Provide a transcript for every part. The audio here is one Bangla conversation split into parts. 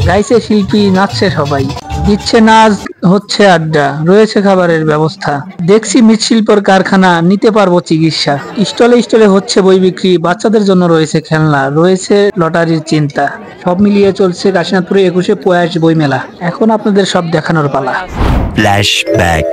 গাইছে শিল্পী, নাচছে সবাই, দিচ্ছে নাচ, হচ্ছে আড্ডা, রয়েছে খাবারের ব্যবস্থা। দেখছি মৃৎশিল্পর কারখানা, নিতে পারবো চিকিৎসা। স্টলে স্টলে হচ্ছে বই বিক্রি, বাচ্চাদের জন্য রয়েছে খেলনা, রয়েছে লটারির চিন্তা। সব মিলিয়ে চলছে কাশীনাথপুরে 21শে প্রয়াস বই মেলা। এখন আপনাদের সব দেখানোর পালা। ফ্ল্যাশব্যাক।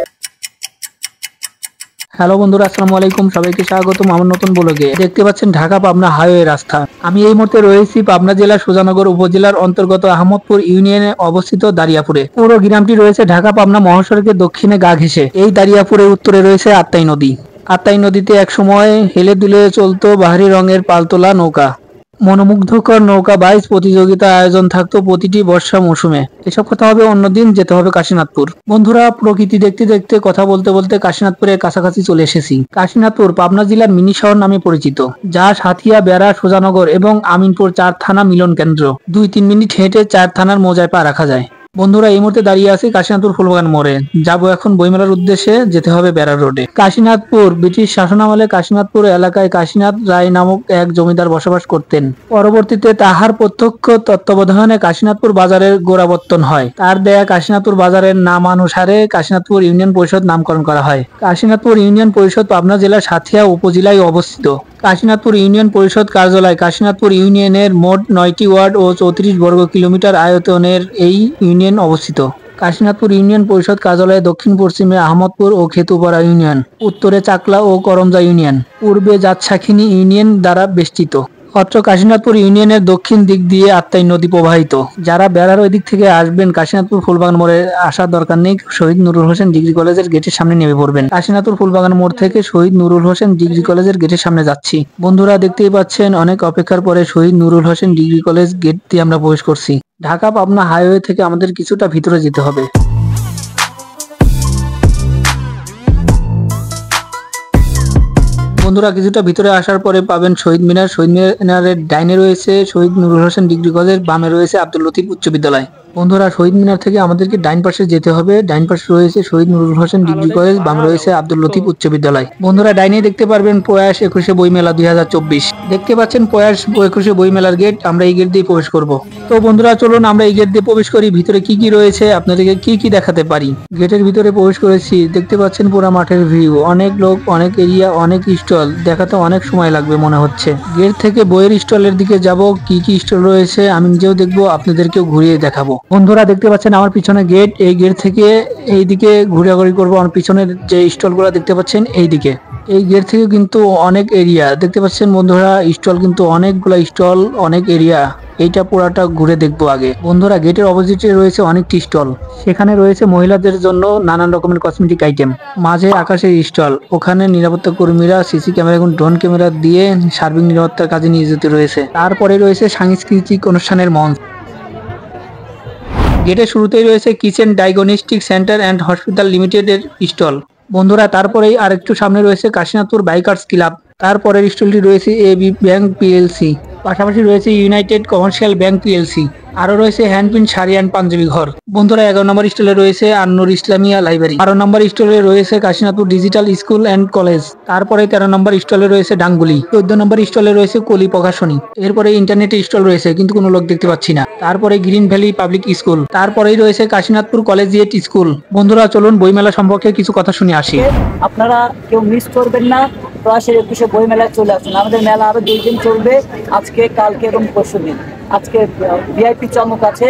হ্যালো বন্ধুরা, আসসালামু আলাইকুম, সবাইকে স্বাগতম আমার নতুন ব্লগে। দেখতে পাচ্ছেন ঢাকা পাবনা হাইওয়ে রাস্তা। আমি এই মুহূর্তে রয়েছি পাবনা জেলার সুজানগর উপজেলার অন্তর্গত আহমদপুর ইউনিয়নে অবস্থিত দারিয়াপুরে। পুরো গ্রামটি রয়েছে ঢাকা পাবনা মহাসড়কের দক্ষিণে গা ঘেঁষে। এই দারিয়াপুরের উত্তরে রয়েছে আত্রাই নদী। আত্রাই নদীতে একসময় হেলে দুলে চলতো বাহারি রঙের পালতোলা নৌকা। মনোমুগ্ধকর নৌকা বাইচ প্রতিযোগিতা আয়োজন থাকতো প্রতিটি বর্ষা মৌসুমে। এসব কথা হবে অন্যদিন, যেতে হবে কাশীনাথপুর। বন্ধুরা, প্রকৃতি দেখতে দেখতে কথা বলতে বলতে কাশীনাথপুরের কাছাকাছি চলে এসেছি। কাশীনাথপুর পাবনা জেলার মিনি শহর নামে পরিচিত, যা সাথিয়া, বেড়া, সুজানগর এবং আমিনপুর 4 থানা মিলন কেন্দ্র। 2-3 মিনিট হেঁটে 4 থানার মৌজায় পা রাখা যায়। বন্ধুরা, এই মুহূর্তে দাঁড়িয়ে আছি কাশীনাথপুর ফুলবাগান মোড়ে। যাবো এখন বইমেলার উদ্দেশ্যে, যেতে হবে বেড়া রোডে। কাশীনাথপুর ব্রিটিশ শাসনামলে কাশীনাথপুর এলাকায় কাশীনাথ রায় নামক এক জমিদার বসবাস করতেন। পরবর্তীতে তাহার প্রত্যক্ষ তত্ত্বাবধানে কাশীনাথপুর বাজারের গোড়াপত্তন হয়। তার দেয়া কাশীনাথপুর বাজারের নামানুসারে কাশীনাথপুর ইউনিয়ন পরিষদ নামকরণ করা হয়। কাশীনাথপুর ইউনিয়ন পরিষদ পাবনা জেলার সাঁথিয়া উপজেলায় অবস্থিত। কাশীনাথপুর ইউনিয়ন পরিষদ কার্যালয় কাশীনাথপুর ইউনিয়নের মোট 9টি ওয়ার্ড ও 34 বর্গ কিলোমিটার আয়তনের এই ইউনিয়ন অবস্থিত। কাশীনাথপুর ইউনিয়ন পরিষদ কার্যালয়ে দক্ষিণ পশ্চিমে আহমদপুর ও খেতুপাড়া ইউনিয়ন, উত্তরে চাকলা ও করমজা ইউনিয়ন, পূর্বে জাতশাখিনী ইউনিয়ন দ্বারা বেষ্টিত। অত্র কাশীনাথপুর ইউনিয়নের দক্ষিণ দিক দিয়ে আত্রাই নদী প্রবাহিত। যারা বেড়ার ওই দিক থেকে আসবেন, কাশীনাথপুর ফুলবাগান মোড়ে আসার দরকার নেই, শহীদ নুরুল হোসেন ডিগ্রি কলেজের গেটের সামনে নেমে পড়বেন। কাশীনাথপুর ফুলবাগান মোড় থেকে শহীদ নুরুল হোসেন ডিগ্রি কলেজের গেটের সামনে যাচ্ছি। বন্ধুরা, দেখতেই পাচ্ছেন অনেক অপেক্ষার পরে Shahid Nurul Hossain degree college gate দিয়ে আমরা প্রবেশ করছি। ঢাকা পাবনা হাইওয়ে থেকে আমাদের কিছুটা ভিতরে যেতে হবে। বন্ধুরা, কিছুটা ভিতরে আসার পরে পাবেন শহীদ মিনার। শহীদ মিনারের ডাইনে রয়েছে শহীদ নুরুল হোসেন ডিগ্রি কলেজ, বামে রয়েছে আব্দুল লতিফ উচ্চ বিদ্যালয়। বন্ধুরা, শহীদ মিনার থেকে আমাদেরকে ডাইন পাশে যেতে হবে। ডাইন পাশে রয়েছে শহীদ নুরুল হোসেন ডিগ্রি কলেজ, বামে রয়েছে আব্দুল লতিফ উচ্চ বিদ্যালয়। বন্ধুরা, ডাইনে দেখতে পারবেন প্রয়াস 21শে বইমেলা 2024। দেখতে পাচ্ছেন প্রয়াস 21শে বইমেলার গেট। আমরা এই গেট দিয়ে প্রবেশ করব। তো বন্ধুরা, চলুন আমরা এই গেট দিয়ে প্রবেশ করি। ভিতরে কি কি রয়েছে আপনাদেরকে কি কি দেখাতে পারি। গেটের ভিতরে প্রবেশ করেছি। দেখতে পাচ্ছেন পুরো মাঠের ভিউ, অনেক লোক, অনেক এরিয়া, অনেক স্টল। দেখাতে অনেক সময় লাগবে মনে হচ্ছে। গেট থেকে বইয়ের স্টলের দিকে যাব, কি কি স্টল রয়েছে আমি নিজেও দেখবো, আপনাদেরকেও ঘুরিয়ে দেখাবো। বন্ধুরা, দেখতে পাচ্ছেন আমার পিছনে গেট। এই গেট থেকে এই দিকে ঘোরাঘুরি করবো। আমার পিছনের যে স্টলগুলো দেখতে পাচ্ছেন এই দিকে। এই গেট থেকে কিন্তু অনেক এরিয়া দেখতে পাচ্ছেন বন্ধুরা, স্টল কিন্তু অনেকগুলো স্টল, অনেক এরিয়া। এইটা পুরাটা ঘুরে দেখবো আগে। বন্ধুরা, গেটের অপোজিটে রয়েছে অনেকটি স্টল। সেখানে রয়েছে মহিলাদের জন্য নানান রকমের কসমেটিক আইটেম। মাঝে আকাশের স্টল, ওখানে নিরাপত্তা কর্মীরা সিসি ক্যামেরা এবং ড্রোন ক্যামেরা দিয়ে সার্বিক নিরাপত্তার কাজে নিয়োজিত রয়েছে। তারপরে রয়েছে সাংস্কৃতিক অনুষ্ঠানের মঞ্চ। গেটের শুরুতেই রয়েছে kitchen diagnostic centre and hospital লিমিটেডের স্টল। বন্ধুরা, তারপরেই আরেকটু সামনে রয়েছে কাশীনাথপুর বাইকার্স ক্লাব। তারপরের স্টলটি রয়েছে এবি ব্যাংক পিএলসি, পাশাপাশি রয়েছে ইউনাইটেড কমার্শিয়াল ব্যাংক পিএলসি। আরো রয়েছে হ্যান্ডপিন শাড়ি অ্যান্ড পাঞ্জাবি ঘর। বন্ধুরা, 11 নম্বর স্টলে রয়েছে আন্নুর ইসলামিয়া লাইব্রেরি। 12 নম্বর স্টলে রয়েছে Kashinathpur digital school and college. তারপরে 13 নম্বর স্টলে রয়েছে ডাঙ্গুলি। 14 নম্বর স্টলে রয়েছে কলি প্রকাশনী। এরপরে ইন্টারনেট স্টল রয়েছে, কিন্তু কোনো লোক দেখতে পাচ্ছি না। তারপরে গ্রিন ভ্যালি পাবলিক স্কুল। তারপরেই রয়েছে কাশীনাথপুর কলেজিয়েট স্কুল। বন্ধুরা, চলুন বইমেলা সম্পর্কে কিছু কথা শুনে আসি। আপনারা কেউ মিস করবেন না, প্রয়াসের 21শে বই মেলায় চলে আসুন। আমাদের মেলা আরো 2 দিন চলবে, আজকে, কালকে এবং পরশুদিন। আজকে ভিআইপি চমক আছে,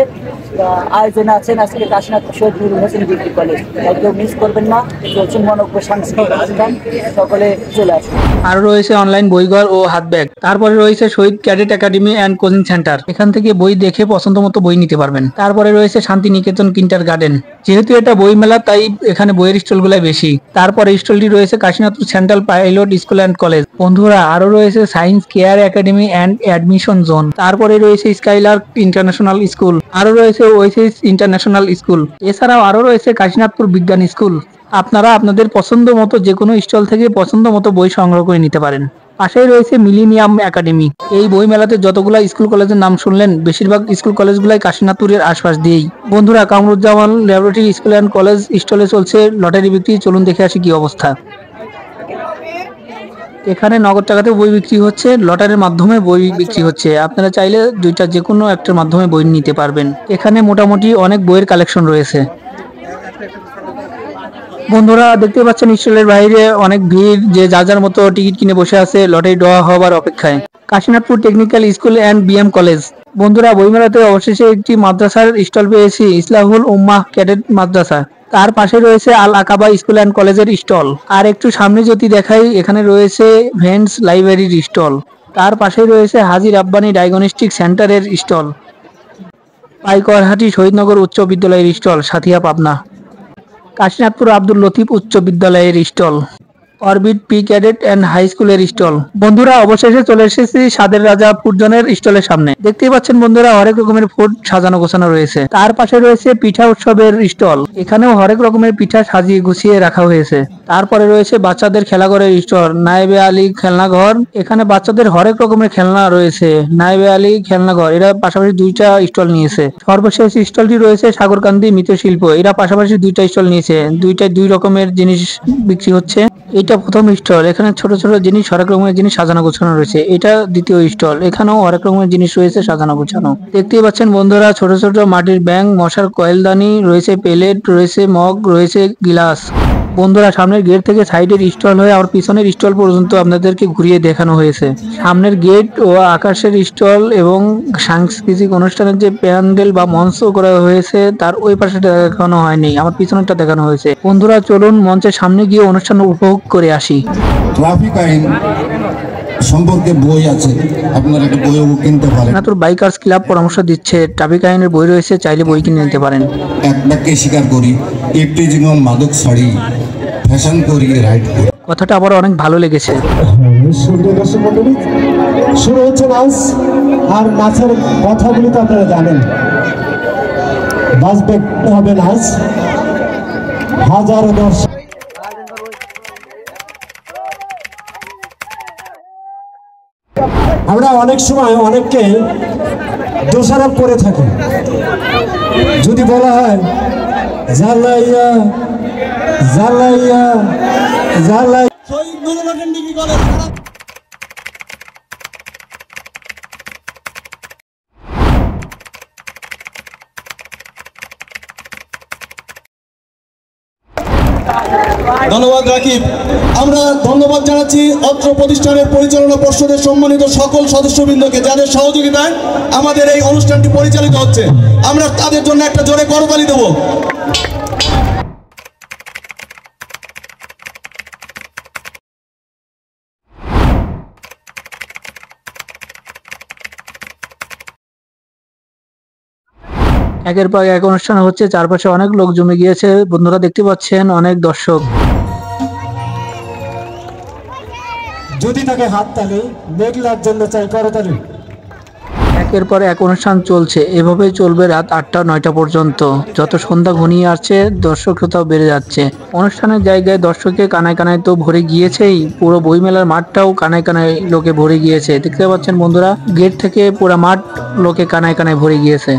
আয়োজনে আছেন আজকে কাশীনাথপুর শহীদ নুরুল হোসেন ডিগ্রি কলেজ। তাই কেউ মিস করবেন না। চলছেন মনোজ্ঞ সাংস্কৃতিক অনুষ্ঠান, সকলে চলে আসুন। আরো রয়েছে অনলাইন বইঘর ও হাত ব্যাগ। তারপরে রয়েছে Shahid cadet academy and coaching centre, এখান থেকে বই দেখে পছন্দ মতো বই নিতে পারবেন। তারপরে রয়েছে শান্তি নিকেতন কিন্টার গার্ডেন। যেহেতু এটা বই মেলা, তাই এখানে বইয়ের স্টলগুলাই বেশি। তারপরে স্টলটি রয়েছে Kashinathpur central pilot school and college. বন্ধুরা, আরো রয়েছে science care academy and admission zone. তারপরে রয়েছে স্কাইলার্ক ইন্টারন্যাশনাল স্কুল। আরো রয়েছে ওয়েসিস ইন্টারন্যাশনাল স্কুল। এছাড়াও আরো রয়েছে কাশীনাথপুর বিজ্ঞান স্কুল। আপনারা আপনাদের পছন্দ মতো যে কোনো স্টল থেকে পছন্দ মতো বই সংগ্রহ করে নিতে পারেন। পাশেই রয়েছে মিলেনিয়াম একাডেমি। এই বই মেলাতে যতগুলা স্কুল কলেজের নাম শুনলেন, বেশিরভাগ স্কুল কলেজগুলাই কাশীনাথপুরের আশপাশ দিয়েই। বন্ধুরা, Kamruzzaman laboratory school and college স্টলে চলছে লটারি বিক্রি। চলুন দেখে আসি কি অবস্থা। এখানে নগদ টাকাতে বই বিক্রি হচ্ছে, লটারির মাধ্যমে বই বিক্রি হচ্ছে। আপনারা চাইলে দুইটা যে কোনো একটার মাধ্যমে বই নিতে পারবেন। এখানে মোটামুটি অনেক বইয়ের কালেকশন রয়েছে। বন্ধুরা দেখতে পাচ্ছেন স্টলের বাইরে অনেক ভিড়, যে যার যার মতো টিকিট কিনে বসে আছে লটারি ড্র হওয়ার অপেক্ষায়। Kashinathpur technical school and BM college. বন্ধুরা বইমেলাতে অবশেষে একটি মাদ্রাসার স্টল পেয়েছি, ইসলাহুল উম্মাহ ক্যাডেট মাদ্রাসা। তার পাশে রয়েছে আল আকাবা স্কুল অ্যান্ড কলেজের স্টল। আর একটু সামনে যদি দেখাই, এখানে রয়েছে ভেন্টস লাইব্রেরির স্টল। তার পাশে রয়েছে হাজী রাব্বানী ডায়াগনস্টিক সেন্টারের স্টল। পাইকরহাটি শহীদনগর উচ্চ বিদ্যালয়ের স্টল, সাথিয়া পাবনা। কাশীনাথপুর আব্দুল লতিফ উচ্চ বিদ্যালয়ের stall. Orbit P cadet and high স্কুলের স্টল। বন্ধুরা অবশেষে চলে এসেছি স্বাদের রাজা ফুড জোনের স্টলের সামনে। দেখতেই পাচ্ছেন বন্ধুরা হরেক রকমের ফুড সাজানো গোছানো রয়েছে। তার পাশে রয়েছে পিঠা উৎসবের স্টল। এখানেও হরেক রকমের পিঠা সাজিয়ে গুছিয়ে রাখা হয়েছে। তারপরে রয়েছে বাচ্চাদের খেলাঘরের স্টল, নায়েবে আলী খেলনাঘর। এখানে বাচ্চাদের হরেক রকমের খেলনা রয়েছে। নায়েবে আলী খেলনাঘর এরা পাশাপাশি দুইটা স্টল নিয়েছে। সর্বশেষ স্টলটি রয়েছে সাগরকান্দি মৃৎশিল্প, এরা পাশাপাশি দুইটা স্টল নিয়েছে। দুইটায় দুই রকমের জিনিস বিক্রি হচ্ছে। এটা প্রথম স্টল, এখানে ছোট ছোট জিনিস হরেক রকমের জিনিস সাজানো গোছানো রয়েছে। এটা দ্বিতীয় স্টল, এখানেও হরেক রকমের জিনিস রয়েছে সাজানো গোছানো। দেখতেই পাচ্ছেন বন্ধুরা ছোট ছোট মাটির ব্যাঙ, মশার কয়েলদানি রয়েছে, প্লেট রয়েছে, মগ রয়েছে, গিলাস। বন্ধুরা সামনের গেট থেকে সাইডের স্টল হয়ে আর পিছনের স্টল পর্যন্ত আপনাদেরকে ঘুরিয়ে দেখানো হয়েছে। সামনের গেট ও আকাশের স্টল এবং সাংস্কৃতিক অনুষ্ঠানের যে প্যান্ডেল বা মঞ্চ করা হয়েছে তার ওই পাশে দেখানো হয়নি, আমার পিছনেরটা দেখানো হয়েছে। বন্ধুরা চলুন মঞ্চের সামনে গিয়ে অনুষ্ঠান উপভোগ করে আসি। ট্রাফিক আইন সম্পর্কে বই আছে, আপনারা একটা বইও কিনতে পারেন। নাতুর বাইকার্স ক্লাব পরামর্শ দিচ্ছে ট্রাফিক আইনের বই রয়েছে, চাইলে বই কিনে নিতে পারেন। এক বাক্যে স্বীকার করি, ইফটিজিং ও মাদক ছাড়ি ফ্যাশন করি রাইড করি। কথাটা আবার অনেক ভালো লেগেছে। সুন্দর দর্শক মন্ডলী, শুরু হচ্ছে নাচ। আর নাচের কথাগুলি তো আপনারা জানেন, বাজবে হবে নাচ। হাজারো দর্শক আমরা অনেক সময় অনেককে দোষারোপ করে থাকি। যদি বলা হয় জ্বালাইয়া জ্বালাইয়া জ্বালাই ধন্যবাদ রাকিব। আমরা ধন্যবাদ জানাচ্ছি অত্র প্রতিষ্ঠানের পরিচালনা পর্ষদের সম্মানিত সকল সদস্যবৃন্দকে, যাদের সহযোগিতায় আমাদের এই অনুষ্ঠানটি পরিচালিত হচ্ছে। আমরা তাদের জন্য একটা জোরে করতালি দেব। একের পর এক অনুষ্ঠান হচ্ছে, চারপাশে অনেক লোক জমে গিয়েছে। বন্ধুরা দেখতে পাচ্ছেন অনেক দর্শক। যদি তাকে হাত তালি, মেঘলার জন্য চাই করতালি। একের পর এক অনুষ্ঠান চলছে, এভাবেই চলবে রাত 8টা-9টা পর্যন্ত। যত সন্ধ্যা ঘনিয়ে আসছে দর্শক শ্রোতাও বেড়ে যাচ্ছে। অনুষ্ঠানের জায়গায় দর্শকে কানায় কানায় তো ভরে গিয়েছেই, পুরো বইমেলার মাঠটাও কানায় কানায় লোকে ভরে গিয়েছে। দেখতে পাচ্ছেন বন্ধুরা গেট থেকে পুরো মাঠ লোকে কানায় কানায় ভরে গিয়েছে।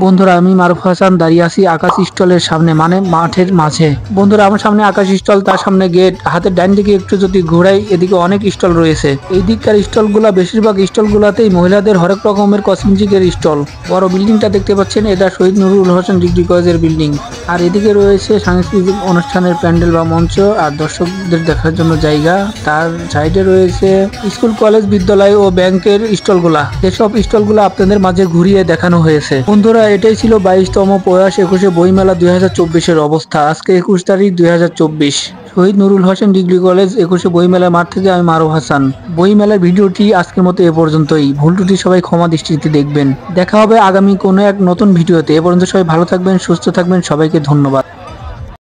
বন্ধুরা আমি মারুফ হাসান দাঁড়িয়ে আছি আকাশ স্টলের সামনে, মানে মাঠের মাঝে। বন্ধুরা আমার সামনে আকাশ স্টল, তার সামনে গেট। হাতের ডান দিকে একটু যদি ঘোরাই, এদিকে অনেক স্টল রয়েছে। এই দিককার স্টলগুলা, বেশিরভাগ স্টলগুলাতেই মহিলাদের হরেক রকমের কসমেটিকের স্টল। বড় বিল্ডিংটা দেখতে পাচ্ছেন, এটা শহীদ নুরুল হোসেন ডিগ্রি কলেজের বিল্ডিং। আর এদিকে রয়েছে সাংস্কৃতিক অনুষ্ঠানের প্যান্ডেল বা মঞ্চ আর দর্শকদের দেখার জন্য জায়গা। তার সাইডে রয়েছে স্কুল, কলেজ, বিদ্যালয় ও ব্যাংকের স্টলগুলা। যেসব স্টলগুলা আপনাদের মাঝে ঘুরিয়ে দেখানো হয়েছে। বন্ধুরা এটাই ছিল 22তম প্রয়াস 21শে বইমেলা 2024-এর অবস্থা। আজকে 21 তারিখ 2024। শহীদ নুরুল হোসেন ডিগ্রি কলেজ 21শে বইমেলার মাঠ থেকে আমি মারুফ হাসান। বইমেলার ভিডিওটি আজকের মতো এ পর্যন্তই। ভুল ত্রুটি সবাই ক্ষমা দৃষ্টিতে দেখবেন। দেখা হবে আগামী কোনো এক নতুন ভিডিওতে। এ পর্যন্ত সবাই ভালো থাকবেন, সুস্থ থাকবেন। সবাইকে ধন্যবাদ।